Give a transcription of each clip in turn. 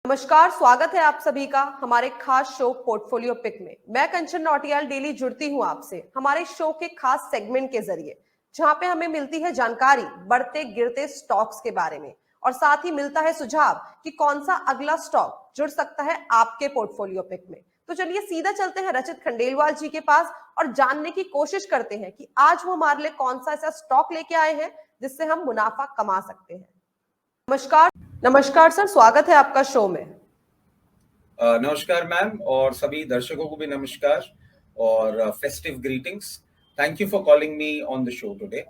नमस्कार, स्वागत है आप सभी का हमारे खास शो पोर्टफोलियो पिक में। मैं कंचन नौटियाल डेली जुड़ती हूँ आपसे हमारे शो के खास सेगमेंट के जरिए, जहां पे हमें मिलती है जानकारी बढ़ते गिरते स्टॉक्स के बारे में और साथ ही मिलता है सुझाव कि कौन सा अगला स्टॉक जुड़ सकता है आपके पोर्टफोलियो पिक में। तो चलिए सीधा चलते हैं रचित खंडेलवाल जी के पास और जानने की कोशिश करते हैं कि आज वो हमारे लिए कौन सा ऐसा स्टॉक लेके आए हैं जिससे हम मुनाफा कमा सकते हैं। नमस्कार। नमस्कार सर, स्वागत है आपका शो में। नमस्कार मैम और सभी दर्शकों को भी नमस्कार और festive greetings. Thank you for calling me on the show today.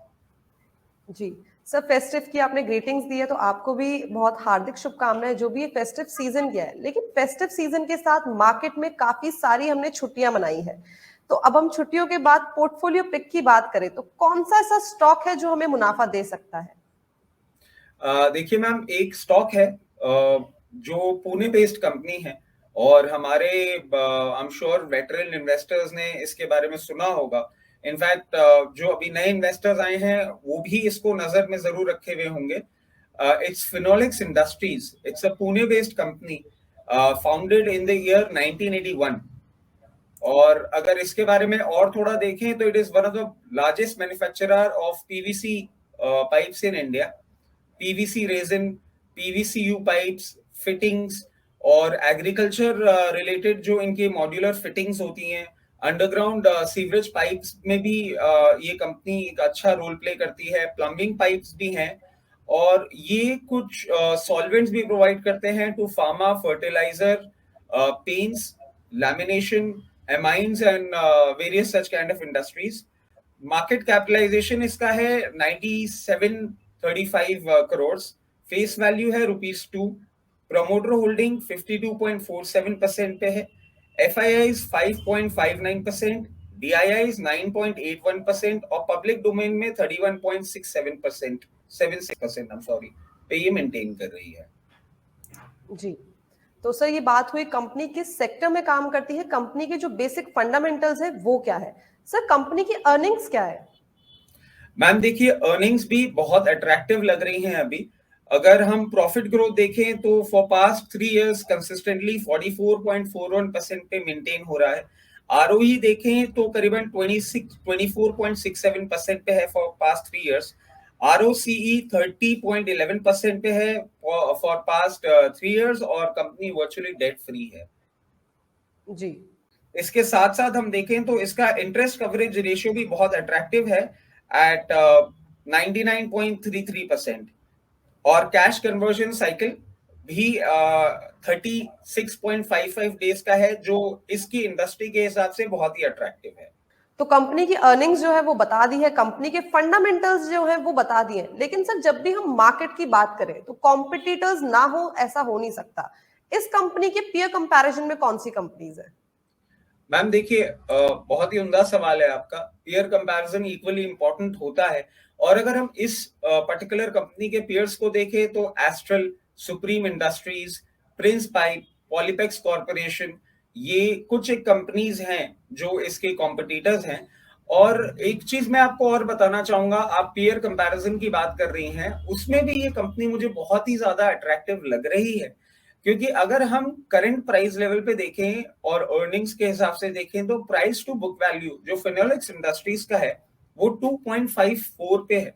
जी सर, फेस्टिव की आपने ग्रीटिंग्स दी है तो आपको भी बहुत हार्दिक शुभकामनाएं। जो भी ये फेस्टिव सीजन गया है, लेकिन फेस्टिव सीजन के साथ मार्केट में काफी सारी हमने छुट्टियां मनाई है। तो अब हम छुट्टियों के बाद पोर्टफोलियो पिक की बात करें तो कौन सा ऐसा स्टॉक है जो हमें मुनाफा दे सकता है? देखिए मैम, एक स्टॉक है जो पुणे बेस्ड कंपनी है और हमारे I am sure veteran investors ने इसके बारे में सुना होगा। इनफैक्ट जो अभी नए इन्वेस्टर्स आए हैं वो भी इसको नजर में जरूर रखे हुए होंगे। It's Finolex industries. It's a Pune based company founded in the year 1981। और अगर इसके बारे में और थोड़ा देखें तो it is one of the largest manufacturer of PVC pipes in India. PVC resin, PVCU pipes, fittings और एग्रीकल्चर रिलेटेड जो इनके मॉड्यूलर फिटिंग्स होती हैं, अंडरग्राउंड सीवरेज पाइप्स में भी ये कंपनी एक अच्छा रोल प्ले करती है। प्लम्बिंग पाइप्स भी हैं और ये कुछ सॉल्वेंट्स भी प्रोवाइड करते हैं to pharma, fertiliser, paints, lamination, amines and various such kind of industries. Market capitalization इसका है 9735 crores। फेस वैल्यू है ₹2। प्रोमोटर होल्डिंग 52.47% पे है। FIIs 5.59%, DIIs 9.81% और पब्लिक डोमेन में 31.67%, 76% I'm sorry, पे ये मेंटेन कर रही है। जी, तो सर ये बात हुई कंपनी किस सेक्टर में काम करती है, कंपनी के जो बेसिक फंडामेंटल्स है वो क्या है। सर कंपनी की अर्निंग्स क्या है? मैम देखिए, अर्निंग्स भी बहुत अट्रैक्टिव लग रही हैं अभी। अगर हम प्रॉफिट ग्रोथ देखें तो फॉर पास्ट 3 इयर्स कंसिस्टेंटली 44.41% पे मेंटेन हो रहा है। आरओई देखें तो करीबन 24.67% पे है फॉर पास्ट 3 इयर्स। आरओसीई 30.11% पे है फॉर पास्ट 3 इयर्स और कंपनी वर्चुअली डेट फ्री है। जी, इसके साथ साथ हम देखें तो इसका इंटरेस्ट कवरेज रेशियो भी बहुत अट्रैक्टिव है एट 99.33% और कैश कन्वर्जन साइकिल भी 36.55 डेज का है, जो इसकी इंडस्ट्री के हिसाब से बहुत ही अट्रैक्टिव है। तो कंपनी की अर्निंग्स जो है वो बता दी है, कंपनी के फंडामेंटल्स जो है वो बता दिए, लेकिन सर जब भी हम मार्केट की बात करें तो कॉम्पिटिटर्स ना हो ऐसा हो नहीं सकता। इस कंपनी के पीयर कंपैरिजन में कौन सी कंपनीज है? मैम देखिए, बहुत ही उम्दा सवाल है आपका। पीयर कंपैरिजन इक्वली इंपॉर्टेंट होता है और अगर हम इस पर्टिकुलर कंपनी के पीयर्स को देखें तो Astral, Supreme Industries, Prince Pipe, Polypex Corporation, ये कुछ एक कंपनीज हैं जो इसके कॉम्पिटिटर्स हैं। और एक चीज मैं आपको और बताना चाहूंगा, आप पीयर कंपैरिजन की बात कर रही हैं, उसमें भी ये कंपनी मुझे बहुत ही ज्यादा अट्रैक्टिव लग रही है। क्योंकि अगर हम करंट प्राइस लेवल पे देखें और अर्निंग्स के हिसाब से देखें तो प्राइस टू बुक वैल्यू जो फिनोलेक्स इंडस्ट्रीज का है वो 2.54 पे है।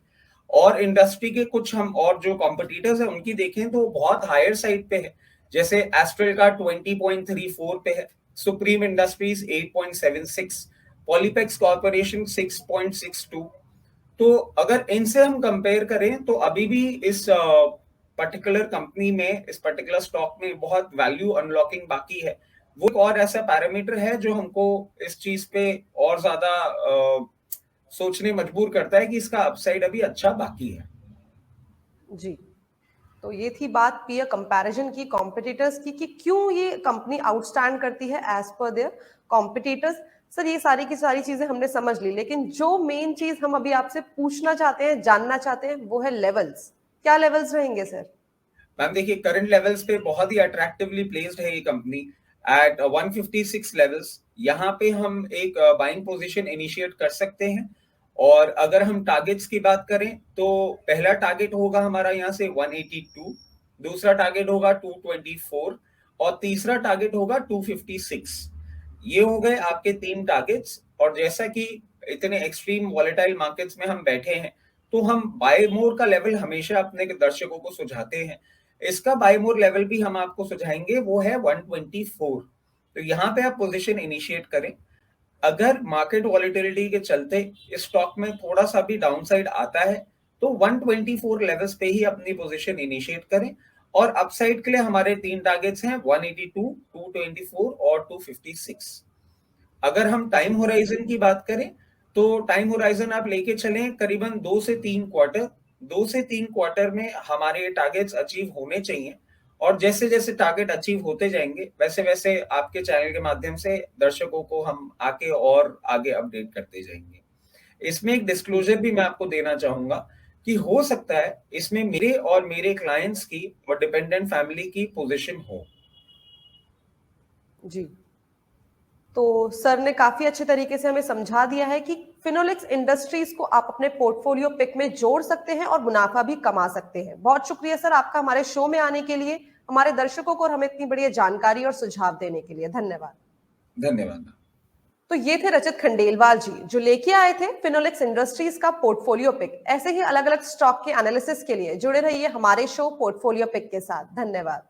और इंडस्ट्री के कुछ हम और जो कॉम्पिटिटर्स हैं उनकी देखें तो बहुत हायर साइड पे है। जैसे एस्ट्रल का 20.34 पे है, सुप्रीम इंडस्ट्रीज 8.76, पॉलीपेक्स कॉर्पोरेशन 6.62। तो अगर इनसे हम कंपेयर करें तो अभी भी इस पर्टिकुलर कंपनी में, इस पर्टिकुलर स्टॉक में बहुत वैल्यू अनलॉकिंग बाकी है। वो एक और ऐसा पैरामीटर है जो हमको इस चीज पे और ज्यादा सोचने मजबूर करता है कि इसका अपसाइड अभी अच्छा बाकी है। जी, तो ये थी बात पीयर कंपैरिजन की, कॉम्पिटिटर्स की क्यों ये कंपनी आउटस्टैंड करती है as per there competitors. Sir ये सारी की सारी चीजें हमने समझ ली, लेकिन जो मेन चीज हम अभी आपसे पूछना चाहते हैं, जानना चाहते हैं, वो है लेवल्स। क्या लेवल्स रहेंगे सर? मैम देखिए, करंट लेवल्स पे बहुत ही अट्रैक्टिवली प्लेस्ड है ये कंपनी एट 156 लेवल्स। यहाँ पे हम एक बाइंग पोजीशन इनिशिएट कर सकते हैं। और अगर हम टारगेट्स की बात करें तो पहला टारगेट होगा हमारा यहाँ से 182, दूसरा टारगेट होगा 224 और तीसरा टारगेट होगा 256। ये हो गए आपके 3 टारगेट्स। और जैसा कि इतने एक्सट्रीम वॉलेटाइल मार्केट्स में हम बैठे हैं, तो हम बाय मोर का लेवल हमेशा अपने दर्शकों को सुझाते हैं। इसका बाय मोर लेवल भी हम आपको सुझाएंगे, वो है 124। तो यहाँ पे आप पोजीशन इनिशिएट करें। अगर मार्केट वॉलेटिलिटी के चलते इस स्टॉक में थोड़ा सा भी डाउनसाइड आता है, तो 124 लेवल्स पे ही अपनी पोजीशन इनिशिएट करें। और अपसाइड के लिए हमारे 3 टारगेट्स हैं, 182, 224 और 256। अगर हम टाइम होराइजन की बात करें, तो टाइम होराइजन आप लेके चलें करीबन 2 से 3 क्वार्टर। 2 से 3 क्वार्टर में हमारे टारगेट्स अचीव होने चाहिए। और जैसे जैसे टारगेट अचीव होते जाएंगे, वैसे वैसे आपके चैनल के माध्यम से दर्शकों को हम आके और आगे अपडेट करते जाएंगे। इसमें एक डिस्क्लोजर भी मैं आपको देना चाहूंगा कि हो सकता है इसमें मेरे और मेरे क्लाइंट्स की और डिपेंडेंट फैमिली की पोजीशन हो। जी, तो सर ने काफी अच्छे तरीके से हमें समझा दिया है कि फिनोलेक्स इंडस्ट्रीज को आप अपने पोर्टफोलियो पिक में जोड़ सकते हैं और मुनाफा भी कमा सकते हैं। बहुत शुक्रिया सर आपका हमारे शो में आने के लिए, हमारे दर्शकों को और हमें इतनी बढ़िया जानकारी और सुझाव देने के लिए। धन्यवाद। धन्यवाद। तो ये थे रजत खंडेलवाल जी, जो लेके आए थे फिनोलेक्स इंडस्ट्रीज का पोर्टफोलियो पिक। ऐसे ही अलग अलग स्टॉक के एनालिसिस के लिए जुड़े रहिए हमारे शो पोर्टफोलियो पिक के साथ। धन्यवाद।